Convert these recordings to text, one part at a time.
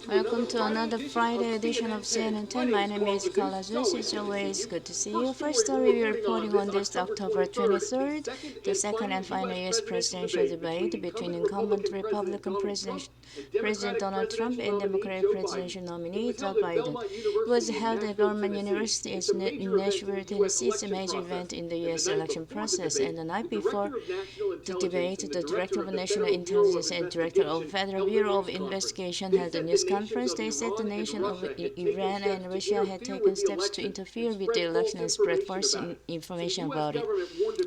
Welcome to another Friday edition of CNN 10. My name is Carla Zeus. It's always good to see you. First story we're reporting on this October 23rd, the second and final U.S. presidential debate between incumbent Republican President Donald Trump and Democratic presidential nominee Joe Biden. It was held at Government University in Nashville, Tennessee. It's a major event in the U.S. election process. And the night before the debate, the Director of National Intelligence and Director of Federal Bureau of Investigation held a news conference. They said the nation of Iran and Russia had taken steps to interfere with the election and spread false information about it.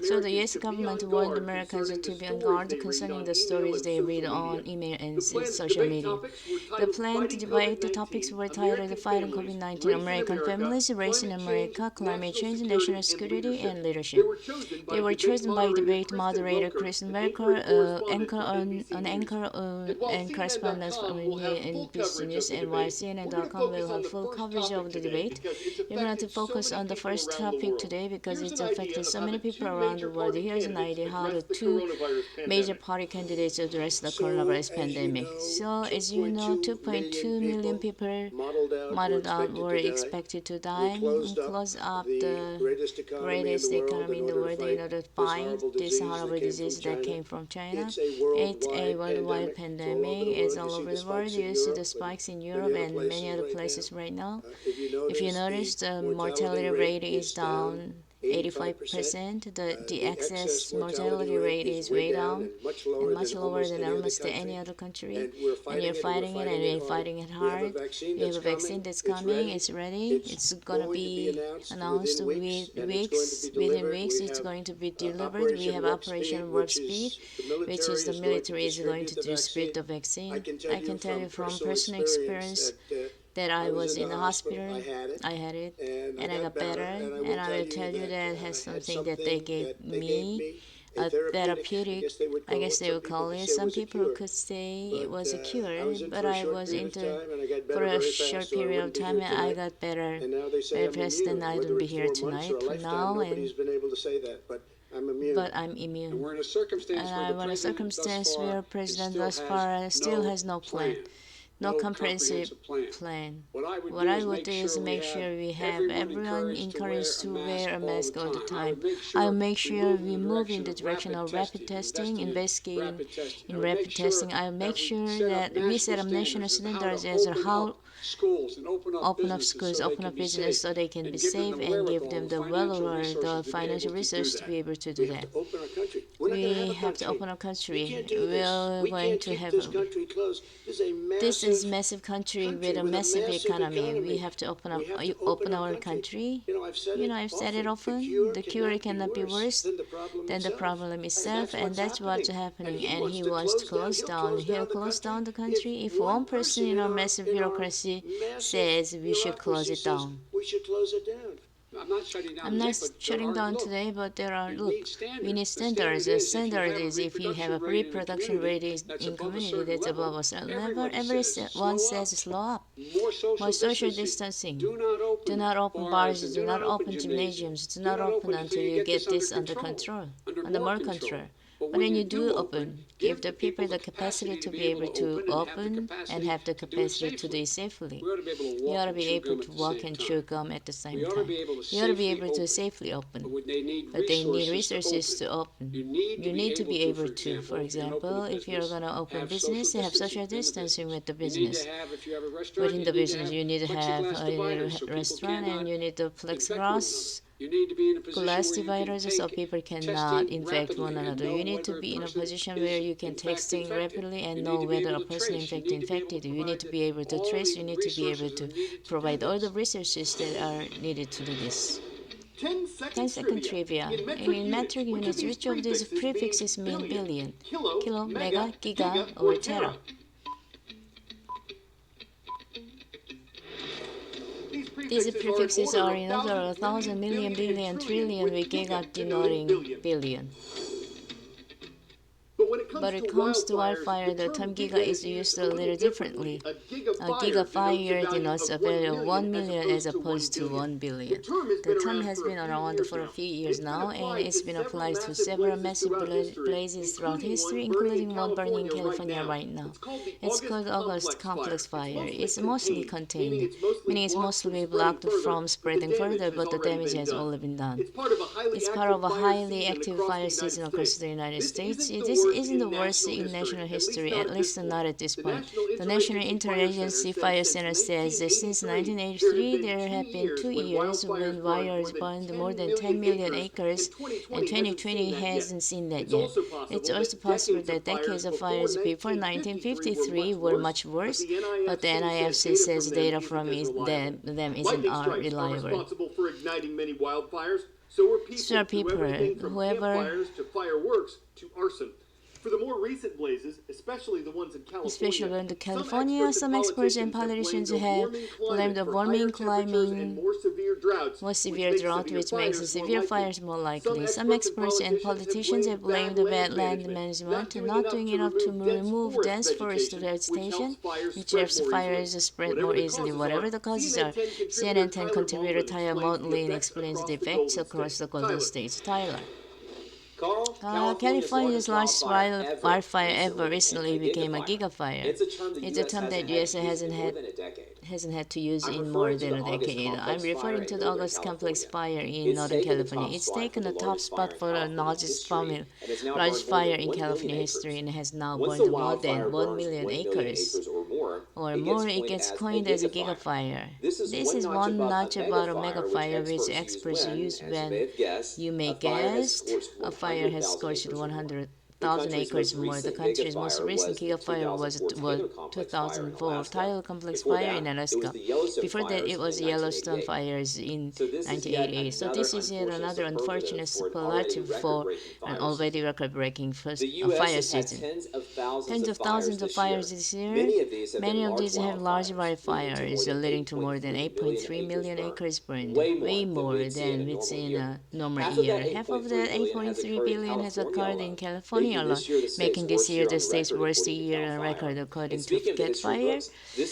So the U.S. government warned Americans to be on guard concerning the stories they read on email and social media. The planned debate topics were titled Fighting COVID-19, American Families, Race in America, Climate Change, National Security, and Leadership. They were chosen by debate moderator Kristen Welker, anchor and correspondent from NBC News and CNN.com will have full coverage of the debate. We're going to focus on the first topic today because it's affected so many people around the world. Here's an idea how the two major party candidates address the coronavirus pandemic. So, as you know, 2.2 million people modeled out were expected to die and close up the greatest economy in the world in order to fight this horrible disease that came from China. It's a worldwide pandemic. It's all over the world. You see the spikes in Europe and many other places right now. If you notice, the mortality rate is down 85%. The excess mortality rate is way down and much lower than almost any other country. And you're fighting it, and we're fighting it hard. We have a vaccine that's coming. It's ready. It's going to be announced within weeks. It's going to be delivered. We have Operation Warp Speed, which is the military is going to distribute the vaccine. I can tell you from personal experience that I was in the hospital, I had it, and I got better, and I will tell you that has something that they gave me, a therapeutic, I guess they would call it. Some people could say it was a cure, but I was for a short period of time, and I got better. Well, President, I don't be here tonight now, but I'm immune. And we're in a circumstance where President thus far still has no plan. No comprehensive plan. What I would do is make sure we have everyone encouraged to wear a mask all the time. I'll make sure we move in the direction of rapid testing, investigating in rapid testing. I'll make sure that we set up national standards as to how open up schools, open up business so they can be safe and give them the the financial resources to be able to do that. We have to open our country. We're going to have this is massive country with a massive economy. We have to open our country. I've said it often. The cure cannot be worse than the problem itself, and that's what's happening. And he wants to close down. He'll close down the country. If one person in our massive bureaucracy says we should close it down. I'm not shutting down today, but we need standards. The standard is if you have a reproduction rate in community that's above a certain level, everyone says slow up. More social distancing. Do not open bars, do not open gymnasiums, do not open until you get this under more control. But when you do open, give the people the capacity to be able to open and have the capacity to do it safely. You ought to be able to walk and chew gum at the same time. You ought to be able to safely open. But they need resources to open. You need to be able to, for example, if you're going to open business, have social distancing with the business. Within the business, you need to have a restaurant and you need the plexiglass glass dividers so people cannot infect one another. You need to be in a position where you can texting rapidly and know whether a person infected. You need to be able to trace. You need to be able to provide all the resources that are needed to do this. 10-second trivia. In metric units, which of these prefixes mean billion? Kilo, mega, giga, or tera? These prefixes are in order 1,000, million, billion, trillion, with giga denoting billion. But it comes to wildfire, the term giga is used a little differently. A gigafire denotes a value of 1 million as opposed to 1 billion. The term has been around for a few years now, and it's been applied to several massive blazes throughout history, including one burning in California right now. It's called August complex fire. It's mostly contained, meaning it's mostly blocked from spreading further, but the damage has already been done. It's part of a highly active fire season across the United States. This isn't the worst in national history, at least not at this point. The National Interagency Fire Center says that since 1983, there have been 2 years when fires burned more than 10 million acres, and 2020 hasn't seen that yet. It's also possible that decades of fires before 1953 were much worse, but the NIFC says data from them isn't reliable. So people, whoever For the more recent blazes, especially the ones in California, some experts and politicians have blamed the warming climate, more severe drought, which makes severe fires more likely. Some experts and politicians have blamed the bad land management, not doing enough to remove dense forest vegetation, which helps fires spread more easily. Whatever the causes are, CNN 10 contributor Tyler Motley explains the effects across the Golden State. Tyler. California's largest wildfire ever recently became a gigafire. It's a term that U.S. hasn't had to use in more than a decade. I'm referring to the August complex fire in Northern California. It's taken the top spot for the largest fire in California history and has now burned more than 1 million acres or more. It gets coined as a gigafire. This is one notch above a megafire, which experts use when you may guess a fire has scorched 100,000 acres or more. The country's most recent gigafire was 2004 tidal complex fire in Alaska. Before that, it was Yellowstone fires in 1988. So this is yet another unfortunate superlative for an already record-breaking fire season. Tens of thousands of fires this year. Many of these have large wildfires, leading to more than 8.3 million acres burned, way more than within a normal year. Half of that 8.3 billion has occurred in California alone, making this year the state's worst year on record, according to Cat Fire.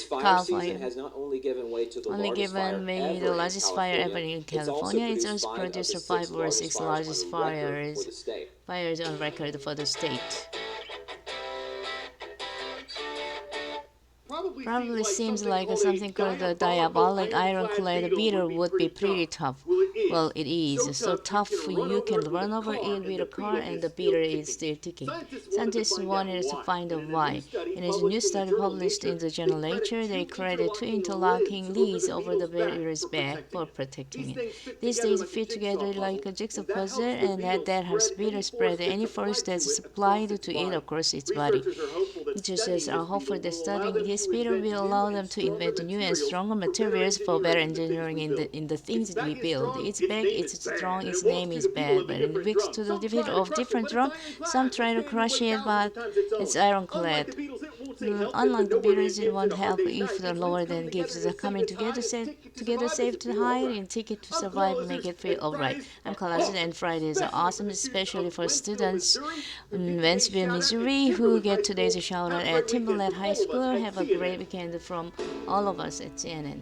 Cal Fire only given way to the largest fire ever in California. It's also produced the 5 or 6 largest fires on record for the state. Probably seems like something called the diabolic ironclad beetle would be pretty tough. Well, it is. So tough you can run over it with a car and the beetle is still ticking. Scientists wanted to find out why. In a new study published in the journal Nature, they created 2 interlocking leads over the beetle's back for protecting it. These leads fit together like a jigsaw puzzle, and that helps beetle spread any force that's supplied to it across its body. Researchers are hopeful that studying this beetle will allow them to invent new and stronger materials for better engineering in the things that we build. It's big, it's strong, its name is bad, but in the weeks to the defeat of different drum, some try to crush it, but it's ironclad. Unlike the beetles, it won't help if the lower than gives the coming together safe to hide and ticket to survive and make it feel alright. I'm Kalazan, and Fridays are awesome, especially for students in Wentzville, Missouri, who get today's shout out at Timberland High School. Have a great weekend from all of us at CNN.